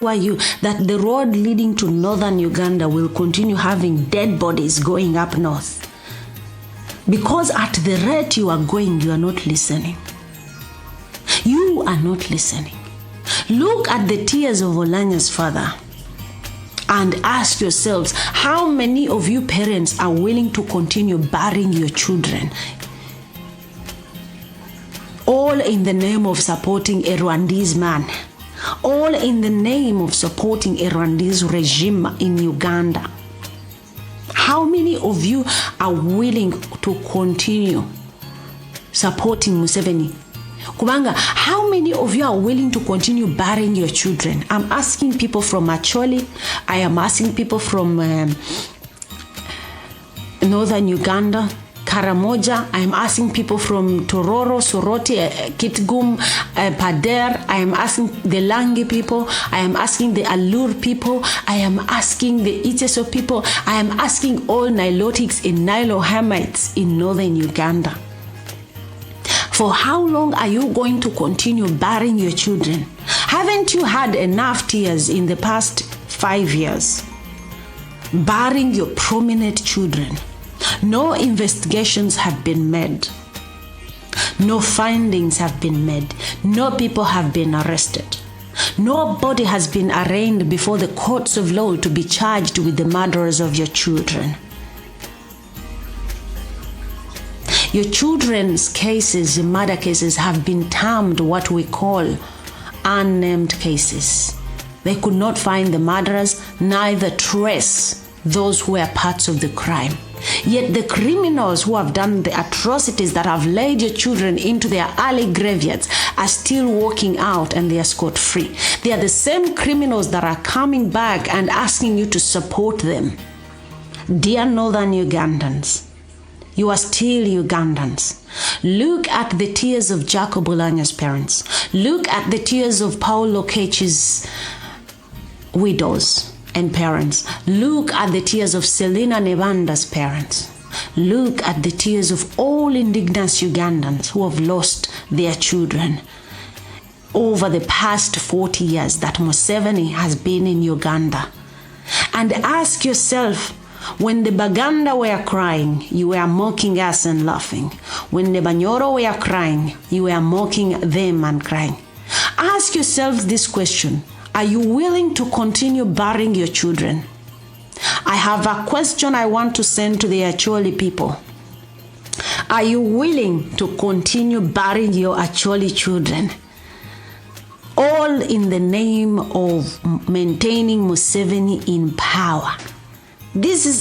you that the road leading to northern Uganda will continue having dead bodies going up north. Because at the rate you are going, you are not listening. You are not listening. Look at the tears of Oulanya's father and ask yourselves, how many of you parents are willing to continue burying your children? All in the name of supporting a Rwandese man. All in the name of supporting a Rwandese regime in Uganda. How many of you are willing to continue supporting Museveni? Kubanga, how many of you are willing to continue burying your children? I'm asking people from Acholi. I am asking people from northern Uganda, Karamoja. I am asking people from Tororo, Soroti, Kitgum, Pader. I am asking the Langi people. I am asking the Alur people. I am asking the Iteso people. I am asking all Nilotics and Nilohamites in northern Uganda. For how long are you going to continue burying your children? Haven't you had enough tears in the past 5 years? Burying your prominent children. No investigations have been made. No findings have been made. No people have been arrested. Nobody has been arraigned before the courts of law to be charged with the murderers of your children. Your children's cases, murder cases, have been termed what we call unnamed cases. They could not find the murderers, neither trace those who were parts of the crime. Yet the criminals who have done the atrocities that have laid your children into their early graveyards are still walking out and they are scot-free. They are the same criminals that are coming back and asking you to support them. Dear northern Ugandans, you are still Ugandans. Look at the tears of Jacob Oulanya's parents. Look at the tears of Paulo Kechi's widows and parents. Look at the tears of Selina Nebanda's parents. Look at the tears of all indigenous Ugandans who have lost their children over the past 40 years that Museveni has been in Uganda. And ask yourself, when the Baganda were crying, you were mocking us and laughing. When the Banyoro were crying, you were mocking them and crying. Ask yourselves this question. Are you willing to continue burying your children? I have a question I want to send to the Acholi people. Are you willing to continue burying your Acholi children? All in the name of maintaining Museveni in power.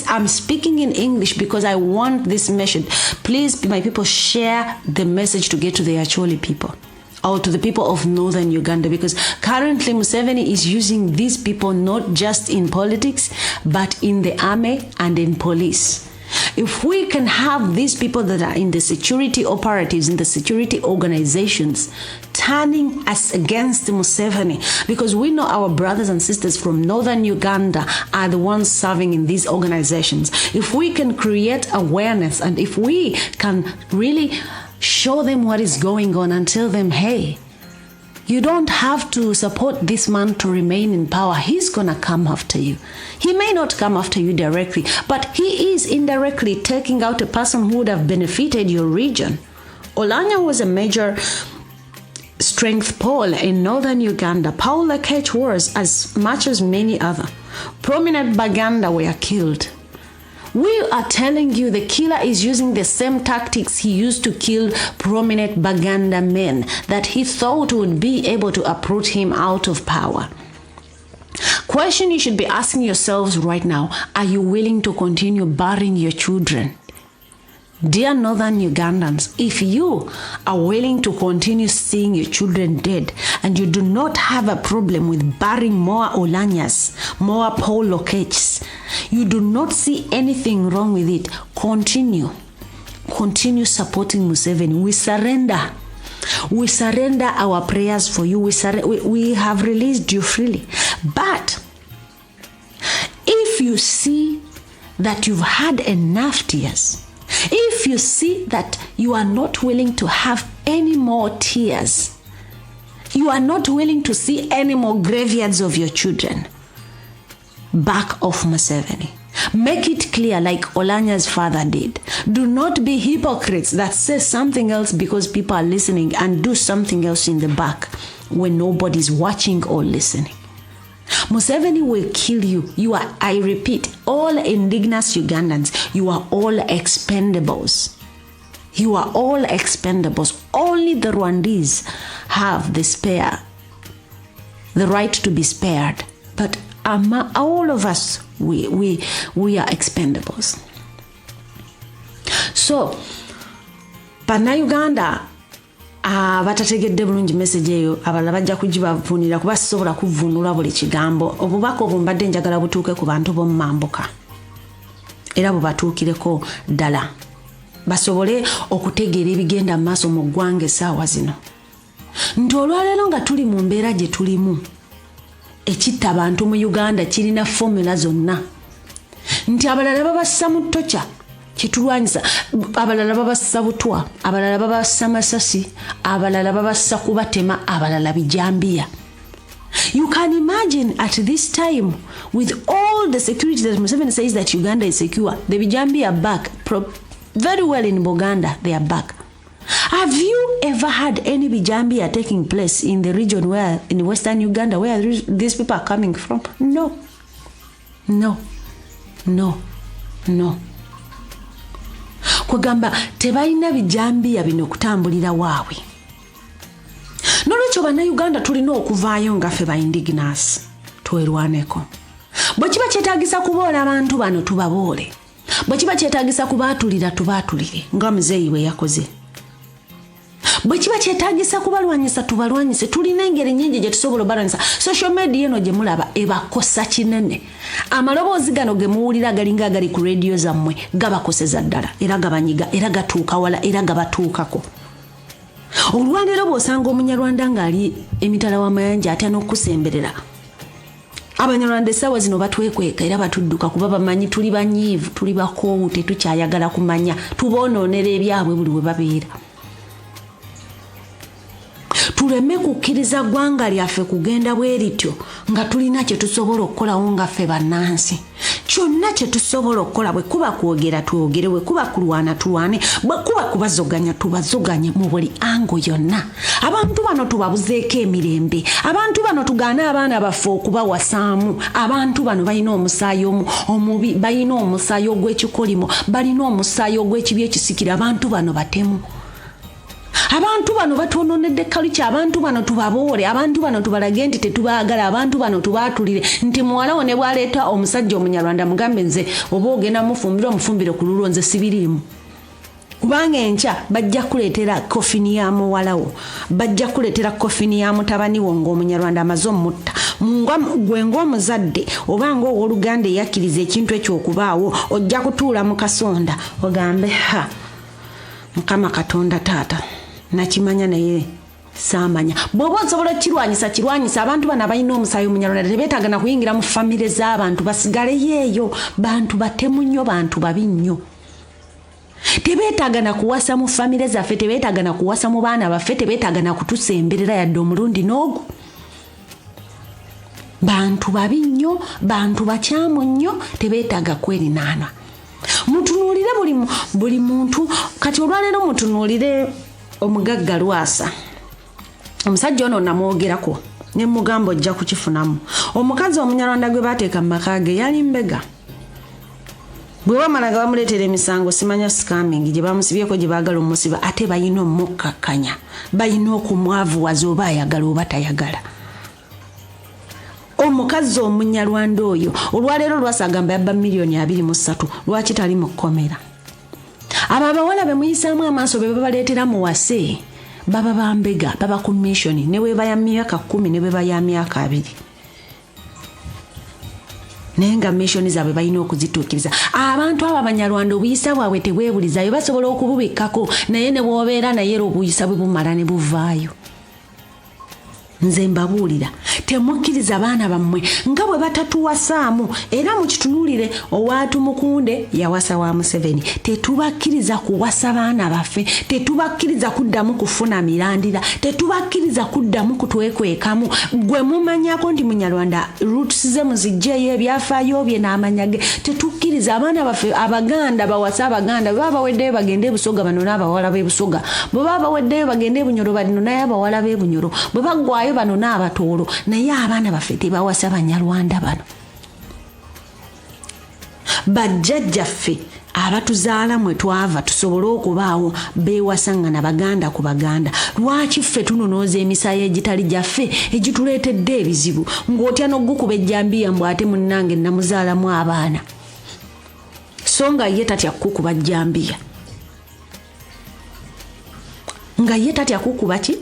I'm speaking in English because I want this message. Please, my people, share the message to get to the Acholi people or to the people of northern Uganda, because currently Museveni is using these people not just in politics, but in the army and in police. If we can have these people that are in the security operatives, in the security organizations, turning us against Museveni, because we know our brothers and sisters from northern Uganda are the ones serving in these organizations. If we can create awareness and if we can really show them what is going on and tell them, hey, you don't have to support this man to remain in power. He's gonna come after you. He may not come after you directly, but he is indirectly taking out a person who would have benefited your region. Oulanya was a major strength pole in northern Uganda. Paulo Kech was, as much as many other. Prominent Baganda were killed. We are telling you the killer is using the same tactics he used to kill prominent Baganda men that he thought would be able to uproot him out of power. Question you should be asking yourselves right now, are you willing to continue burying your children? Dear northern Ugandans, if you are willing to continue seeing your children dead and you do not have a problem with burying more Oulanyas, more Paulo Kechs, you do not see anything wrong with it, continue supporting Museveni. We surrender our prayers for you. We have released you freely. But if you see that you've had enough tears, if you see that you are not willing to have any more tears, You are not willing to see any more graveyards of your children. Back off Museveni. Make it clear like Oulanya's father did. Do not be hypocrites that say something else because people are listening and do something else in the back when nobody's watching or listening. Museveni will kill you. You are, I repeat, all indigenous Ugandans, you are all expendables. You are all expendables. Only the Rwandese have the right to be spared. But all of us, we are expendables. So, Uganda, batategedde bulungi message eyo abalala bajja kugibavunira kuba sisobola kuvunula buli kigambo. Obubaka obwo mbadde njagala butuuke ku bantu b'omumambuka era bubatuukireko ddala basobole okutegeera ebigenda mu maaso mu ggwanga essaawa zino. Nti olwaleero nga tuli mu mbeera gye tulimu, ekitta abantu mu Uganda kirina formula zonna, nti abalala babassa mu ttokya kitulwanyisa, abalala babassa butwa, abalala babassa masasi, abalala babassa kubatema, abalala bijambiya. You can imagine at this time, with all the security that Museveni says that Uganda is secure, the bijambiya are back. Very well in Buganda, they are back. Have you ever had any bijambiya taking place in the region where, in Western Uganda, where these people are coming from? No. No. No. No. Kwagamba tebalina bijambiya bino kutambulira waabwe. Nolwekyo bannayuganda tulina okuvaayo nga ffe ba indigenous twerwaneko. Bwe kiba kyetaagisa kuboola abantu bano tubaboole. Bwe kiba kyetaagisa kubaatulira tubaatulire nga muzeeyi bwe yakoze. Bwe kiba kyetaagisa kubalwanyisa tubalwanyise. Tulina engeri nnyingi gye tusobola obalwanyisa. Social media eno gye mulaba ebakosa kinene. Amaloboozi gano ge muwulira galinga agali ku radio zammwe gabakoseza ddala era gabanyiga era gatuuka wala era gabatuukako. Olwaleero bw'osanga omunyarwanda ng'ali emitala w'amayanja atya n'okusemberera. Abanyarwanda essaawa zino batwekweka era batudduka kuba bamanyi tuli banyiivu, tuli bakoowu, tetukyayagala kumanya, tuboonoonera ebyabwe buli we babeera. Tuleme kukkiriza ggwanga lyaffe kugenda bwe lityo nga tulina kye tusobola okukolawo nga ffe bannansi. Kyonna kye tusobola okukola bwe kuba kwogera twogere, bwe kuba kulwana tulwane, bwe kuba kubazoganya tubazoganye mu buli ango yonna. Abantu bano tubabuzeeko emirembe. Abantu bano tugaane abaana baffe okubawasaamu. Abantu bano balina omusaayi omubi, balina omusaayi ogw'ekikolimo, balina omusaayi ogw'ekibi ekisikira. Abantu bano batemu. Abantu bano batoononedde culture. Abantu bano tubaboole. Abantu bano tubalage nti tetubaagala. Abantu bano tubaatulire nti muwalawo ne bwaleeta omusajja omunyarwanda mugambe nze oba ogenda omufumbire ku lulwo nze sibiriimu. Kubanga enkya bajja kuleetera kofini ya muwalawo, bajja kuleetera kofini ya mutabani wo ng'omunyarwanda amaze omutta. Gwe ng'omuzadde oba ng'owooluganda eyakkiriza ekintu ekyo okubaawo ojja kutuula mu kasonda ogambe Mukama Katonda taata nakimanya naye saamanya. Bw'oba osobola kirwanyisa abantu bano abalina omusaayi omunyarwanda tebeetaaga na kuyingira mu famire z'abantu basigaleyo eyo. Bantu batemu nnyo, bantu babi nnyo. Tebeetaaga na kuwasa mu famire zaffe, tebeetaaga na kuwasa mu baana baffe, tebeetaaga na kutusemberera yadde omulundi n'ogwo. Bantu babi nnyo, bantu bakyamu nnyo, tebeetaaga kwerinaana. Mutunuulire buli muntu. Kati olwaleero mutunuulire omugagga Lwasa. Omusajja ono namwogerako ne mugamba ojja kukifunamu. Omukazi omunyarwanda gwe baateeka mu maka ge yali mbega. Bwe bamala nga bamuleetera emisango simanya scamming gye bamusibyeko gye baagala omusiba ate balina omukkakkanya. Balina okumwavuwaza oba ayagala oba tayagala. Omukazi omunyarwanda oyo olwaleero Lwasa agamba yabba $2.3 lwaki tali mu kkomera. Abo abawala be muyisaamu amaaso be babaleetera muwase baba bambega, baba ku mission ne bwe baya myaka 10 ne bwe baya myaka 2. Nenga mission zaabwe balina okuzituukiriza. Abantu abo abanyarwanda obuyisa bwabwe tebwebulizayo, basobola okububikkako naye ne bwobeera naye obuyisa bwe bumala ne buvaayo. Nze mbabuulira temukkiriza abaana bammwe nga bwe batatuwasaamu era mukitunulire owaatu mukunde yawasa wa Museveni tetubakkiriza kuwasa baana baffe tetubakkiriza kuddamu kufuna mirandira tetubakkiriza kuddamu kutwekwekamu gwe mumanyako ndi Munyarwanda roots ze muzijeyo ebyafaayo bye n'amanyage tetukkiriza abaana baffe Abaganda bawasa Abaganda baba baweddeyo bagende e Busoga bano n'abawala b'e Busoga bwe baba baweddeyo bagende e Bunyoro bano naye abawala b'e Bunyoro bwe baggwayo bano n'abatoolo naye abaana baffe tebawasa Banyarwanda bano bajjajjaffe abatuzaala mwe twava tusobole okubaawo beewasanga na Baganda ku Baganda lwaki ffe tunonooza emisaayi egitali gyaffe egituleetedde ebizibu ng'otya n'ogukuba ejjambiya mbw ate munnange namuzaalamu abaana so nga ye tatya kukuba jjambiya nga ye tatya kukuba ki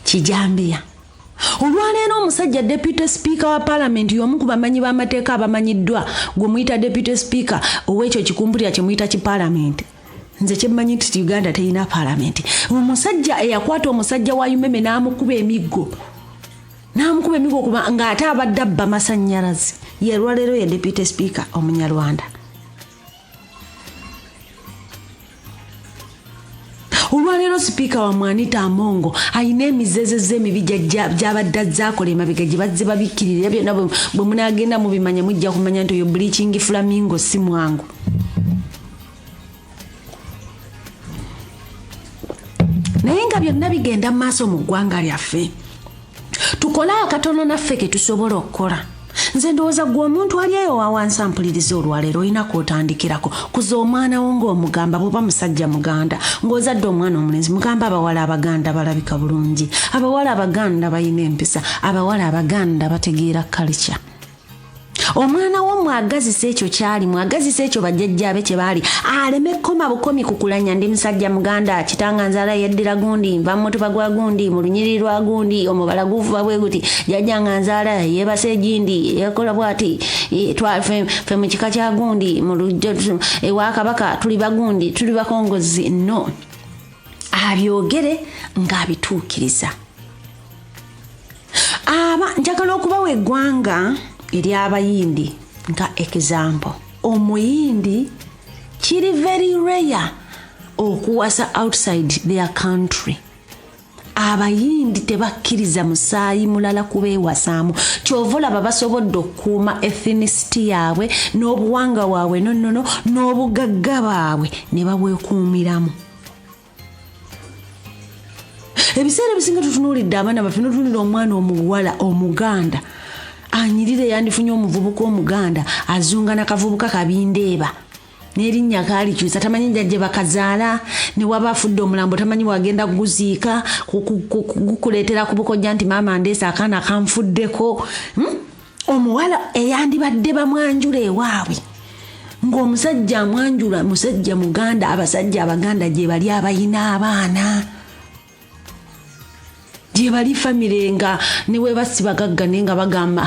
kijambiya olwaleero omusajja deputy speaker wa parliament y'omu ku bamanyi b'amateeka abamanyiddwa gwe muyita deputy speaker ow'ekyo kikumbulira kye muyita kiparliament nze kyemmanyi nti Uganda terina parliament omusajja eyakwata omusajja wa Umeme n'amukuba emiggo kuba ng'ate abadde abba masannyalaze ye lwaleero ye deputy speaker Omunyarwanda olwaleero sipiika wa Mwanita Amongo ayina emizezeze emibi gy'abadde azaakola emabega gye bazze babikkirira byonna bwe munaagenda mubimanya mujja kumanya nti oyo bleaching flamingo si mwangu naye nga byonna bigenda mu maaso mu ggwanga lyaffe tukole akatono naffe ke tusobola okukola nze ndowooza gwe omuntu ali eyo wawansi ampuliriza olwaleero olina kwotandikirako kuza omwana wo ng'omugamba bw'oba musajja muganda ng'ozadde omwana omulenzi mugamba abawala Abaganda balabika bulungi abawala Abaganda bayina empisa abawala Abaganda bategeera culture omwana wo mwagazisa ekyo kyali mwagazisa ekyo bajjajjaabe kye baali aleme kkoma bukomi kukulanya ndi musajja muganda kitanga nzaala yeddira gundi nva mutuba gwa gundi mu lunyiriri lwa gundi omubala guvuba bwe guti jjajjanga nzaala yeebase egindi yekola bwati ffe mu kika kya gundi mu lujjo ewa Kabaka tuli bagundi tuli bakongozi no abyogere ng'abituukiriza njagala okubawa eggwanga eri abayindi nga example omuyindi kiri very rare okuwasa outside their country abayindi tebakkiriza musaayi mulala kubeewasaamu kyovola basobodde okukuuma ethnicity yaabwe n'obuwanga bwabwe nonono n'obugagga baabwe ne babwekuumiramu ebiseera ebisinga tutunuulidde abaana baffe notunuulira omwana omuwala omuganda anyirire yandifunye omuvubuka omuganda azunga nakavubuka kabindeeba n'erinnya kaalikyusa tamanyi njajje bakazaala ne waba afudde omulambo tamanyi wagenda guziika gukuleetera kubukojja nti maama ndeesa akaana kanfuddeko omuwala eyandibadde bamwanjula ewaabwe ng'omusajja amwanjula musajja muganda abasajja Abaganda gye bali abayina abaana gye bali famire nga ne we basibagagga naye nga bagamba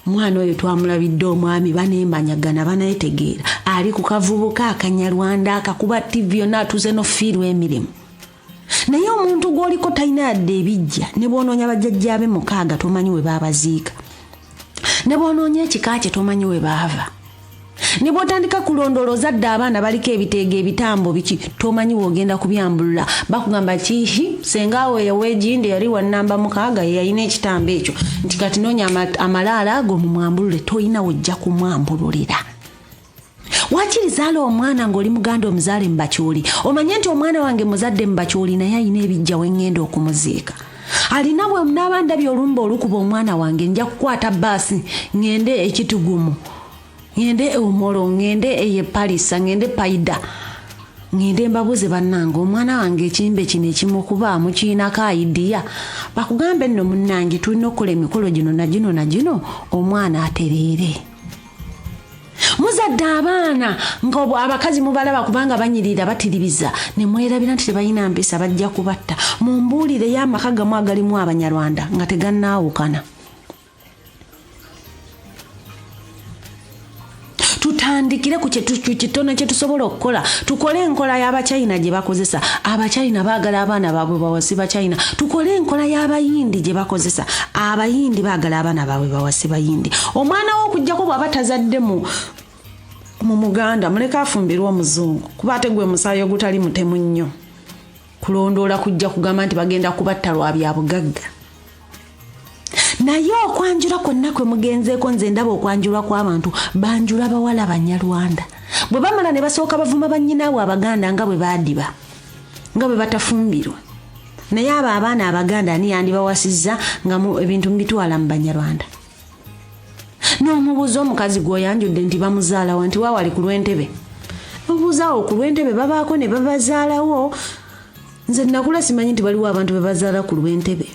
mwana oyo twamulabidde omwami baneemanyagana banayetegeera ali ku kavubuka akanyarwanda akakuba TV yonna atuze n'ofiirwa emirimu naye omuntu gw'oliko talina yadde ebijja ne bw'onoonya bajjajjaabe 6 tomanyi we baabaziika ne bw'onoonya ekika kye tomanyi we baava ne bw'otandika kulondoloza dde abaana baliko ebiteego ebitambo biki tomanyi wogenda kubyambulula bakugamba kihi senga we yawegindi yali wa namba 6 yayina ekitambo ekyo nti kati noonya amalaala ago mumwambulule toyina wojja kumwambululira wakirizaala omwana ng'oli muganda omuzaale mu Bakyoli omanye nti omwana wange muzadde mu Bakyoli naye ayina ebijja wengenda okumuziika alina bwe munaabandabye olumba olukuba omwana wange nja kukwata baasi ngende ekitugumu ngende Omoro ngende eye Palisa ngende Paida ngende mbabuze bannange omwana wange ekimbe kino ekimukuba mukiinako idea bakugambe nno munnange tulina okukola emikolo gino na gino omwana atereere muzadde abaana ng'obwo abakazi mubalaba kubanga banyirira batiribiza ne mwerabira nti tebalina mpisa bajja kubatta mumbuulire y'amaka gamu agalimu Abanyarwanda nga tegannaawukana tutandikire ku kitono kye tusobola okukola. Tukole enkola y'Abachina gye bakozesa. Abachina baagala abaana baabwe bawase Bachina. Tukole enkola y'Abayindi gye bakozesa. Abayindi baagala abaana baabwe bawase Bayindi. Omwana wo okujjako bw'aba tazadde mu Muganda muleka afumbirwa Omuzungu kuba ate gwe musaayi ogutali mutemu nnyo. Kulondoola kujja kugamba nti bagenda kubatta lwa bya bugagga. Naye okwanjula kwonna kwe mugenzeeko nze ndaba okwanjulwa kw'abantu banjula bawala Banyarwanda. Bwe bamala ne basooka bavuma bannyinaabwe Abaganda nga bwe baadiba nga bwe batafumbirwa. Naye abo abaana Abaganda ani yandibawasizza nga ebintu mbitwala mu Banyarwanda. N'omubuuza omukazi gw'oyanjudde nti bamuzaalawo nti waawali ku Lwentebe. Obuuzaawo ku Lwentebe babaako ne babazaalawo. Nze nakula simanyi nti waliwo abantu be bazaala ku Lwentebe.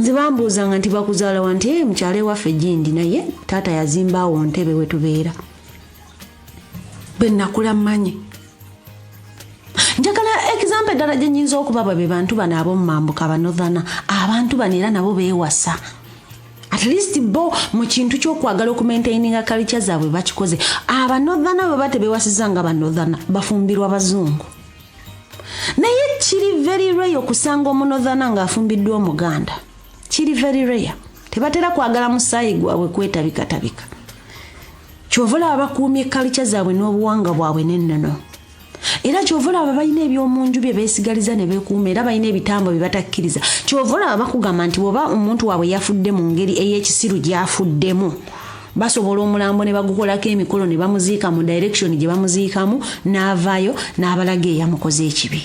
Nze bambuuzanga nti bakuzaalawo nti mukyala waffe Gindi naye taata yazimbaawo Ntebe we tubeera. Bwe nakula mmanyi. Njagala example ddala gye nnyinza okubaba be bantu bano ab'omu mambuka Abanorthern. Abantu bano era nabo beewasa. At least bo mu kintu ky'okwagala okumaintaininga culture zaabwe bakikoze. Abanorthern bwe batebewasiza nga Abanorthern bafumbirwa Bazungu. Naye kiri very rare okusanga Omunorthern ng'afumbiddwa Omuganda. Kiri very rare. Tebatera kwagala musaayi gwabwe kwetabikatabika. Kyovula abakuumye culture zaabwe n'obuwanga bwabwe n'ennono. Era kyovula abalina eby'omunju bye beesigaliza ne beekuuma era balina ebitambo bye batakkiriza. Kyovula abakugamba nti bw'oba omuntu waabwe yafudde mu ngeri ey'ekisiru gy'afuddemu basobola omulambo ne bagukolako emikolo ne bamuziika mu direction gye bamuziikamu n'avaayo n'abalaga eyamukoze ekibi.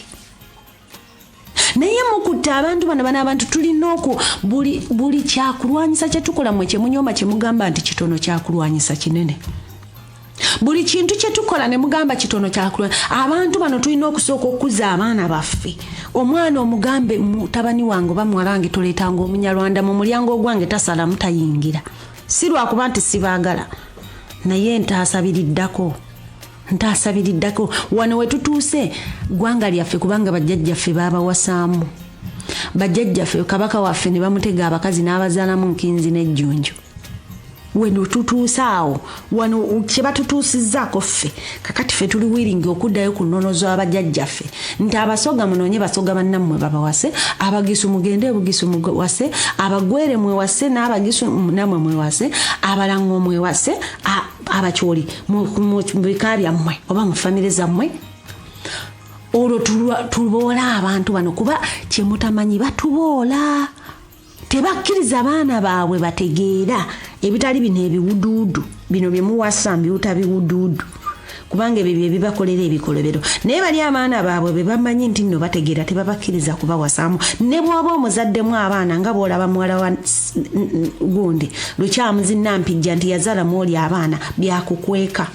Naye mukutte abantu bano abantu tulina buli kyakulwanyisa kye tukola mwe kye munyoma kye mugamba nti kitono kyakulwanyisa kinene. Buli kintu kye tukola ne mugamba kitono kyakulwanyisa. Abantu bano tulina okusooka okukuza abaana baffe. Omwana omugambe mutabani wange oba muwala wange toleetanga Omunyarwanda mu mulyango ogwange tasalamu tayingira. Si lwakuba nti sibaagala. Naye ntaasabiriddako. Wano we tutuuse ggwanga lyaffe kubanga bajjajjaffe baabawasaamu. Bajjajjaffe kabaka waffe ne bamutega abakazi n'abazaalamu nkinzi n'ejjunju. Weno tutuuse awo wano kye batutuusizzaako ffe kakati ffe tuli wiringi okuddayo ku nnono z'abajjajjaffe nti abasoga munoonye basoga bannammwe babawase, abagisu mugende bugisu mwewase, abagwere mwewase n'abagisu nammwe mwewase, abalango mwewase, abakyoli mu bika byammwe oba mu famire zammwe. Olwo tuboola abantu bano kuba kye mutamanyi batuboola. Tebakkiriza abaana baabwe bategeera ebitali bino ebiwuduudu bino bye muwasa mbiwuta biwuduudu kubanga ebyo bye bibakolera ebikolobero. Naye bali abaana baabwe be bamanyi nti nno bategeera tebabakkiriza kubawasaamu. Ne bw'oba omuzaddemu abaana nga bw'olaba muwala wa gundi lukyamuzinnampijja nti yazaalamu oli abaana byakukweka.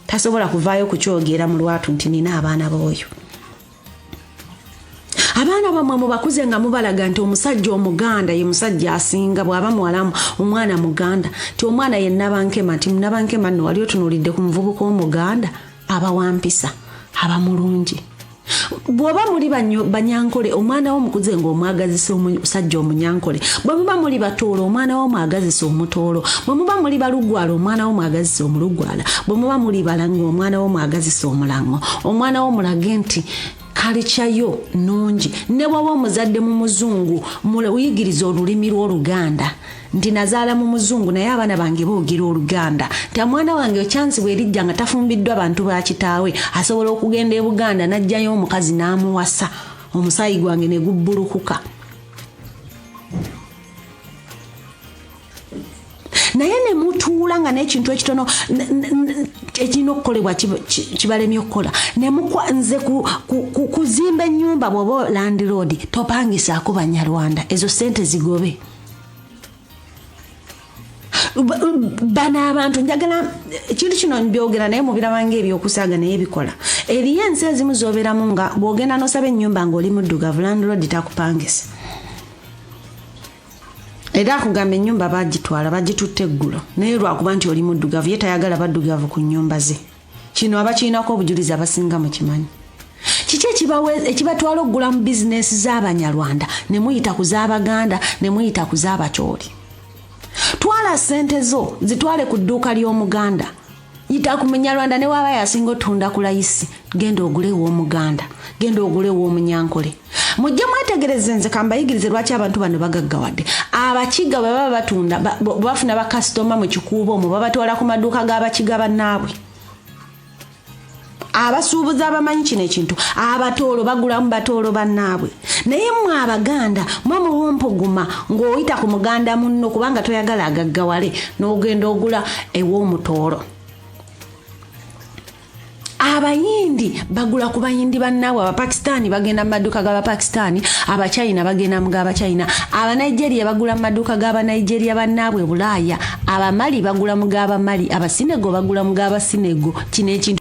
Tasobola kuvaayo kukyogera mu lwatu nti nina abaana b'oyo. Abaana bamwe mubakuze nga mubalaga nti omusajja Omuganda ye musajja asinga bw'aba muwalamu omwana Muganda ti omwana ye Nabankema nti Nabankema nno wali otunuulidde ku muvubuka Omuganda aba wampisa aba mulungi. Bw'oba muli Banyankole omwana wo mukuze ng'omwagazisa omusajja Omunyankole. Bwe muba muli Batoolo omwana wo mwagazisa Omutoolo. Bwe muba muli Balugwala omwana wo mwagazisa Omulugwala. Bwe muba muli Balango omwana wo mwagazisa Omulango. Omwana wo mulage nti kalichayo nungi. Ne bw'oba omuzadde mu Muzungu uyigiriza olulimi lw'Oluganda nti nazaala mu Muzungu naye abaana bange boogera Oluganda. Nti omwana wange chance bw'erijja nga tafumbiddwa abantu ba kitaawe asobola okugenda e Buganda n'ajjayo omukazi n'amuwasa omusaayi gwange ne gubbulukuka. Naye ne mutuula nga n'ekintu ekitono ekirina okukolebwa kibalemye okukola. Ne mukwanze kuzimba ennyumba bw'oba landlord topangisaako Banyarwanda ezo ssente zigobe. Bano abantu njagala ekintu kino mbyogera naye mubirabanga ebyokusaaga naye bikola. Eriyo ensi ezimu z'obeeramu nga bw'ogenda n'osaba ennyumba ng'oli muddugavu landlord takupangisa. Era akugamba ennyumba bagitwala bagitutte eggulo naye lwakuba nti oli muddugavu ye tayagala baddugavu ku nnyumba ze. Kino abakiinako obujulizi abasinga mu kimanyi. Kiki ekibatwala okugula mu bizinesi z'Abanyarwanda ne muyita ku z'Abaganda ne muyita ku z'Abakyoli. Twala ssente zo zitwale ku dduuka ly'Omuganda yita ku Munyarwanda ne waba yasinga otunda ku layisi genda ogule w'Omuganda genda ogule w'Omunyankole mujje mwetegereze nze kambayigirize lwaki abantu bano bagaggawadde abakiga baba batunda bafuna ba customer mu kikuubo mu babatwala ku maduuka g'abakiga bannaabwe abasuubuza abamanyi kino ekintu abatoolo bagulamu batoolo bannaabwe naye mwe Abaganda mwe muwompoguma ng'oyita ku Muganda munno kubanga toyagala agaggawale n'ogenda ogula ew'omutoolo Abayindi bagula ku Bayindi bannaabwe Abapakistani bagenda mu maduuka g'Abapakistani Abachina bagenda mu g'Abachina Abanigeria bagula mu maduuka g'Abanigeria bannaabwe Bulaaya Abamali bagula mu g'Abamali Abasinego bagula mu g'Abasinego kino ekintu